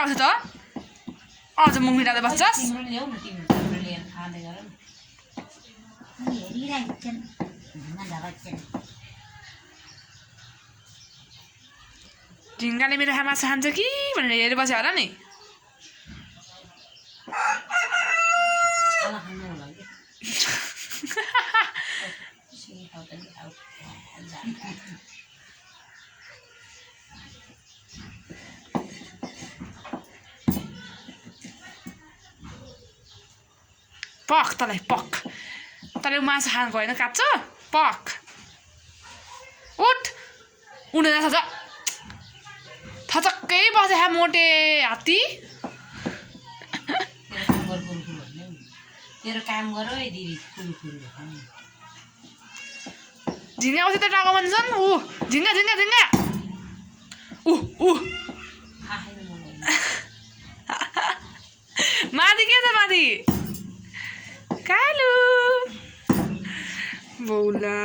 आउँछ त अझ मुख मिलाउँदै बस्छस् झिङ्गाले मेरो माछा खान्छ कि भनेर हेरिबस्यो होला नि पक तँलाई पक तँले माछा खाएको होइन काट्छ पक उठ उड्न जान्छ थचक्कै बसे मोटे हात्ती झिङ्गा आउँछ त टाउको भन्छन् ऊ झिङ्गा झिङ्गा झिङ्गा माथि के छ माथि कालु बौला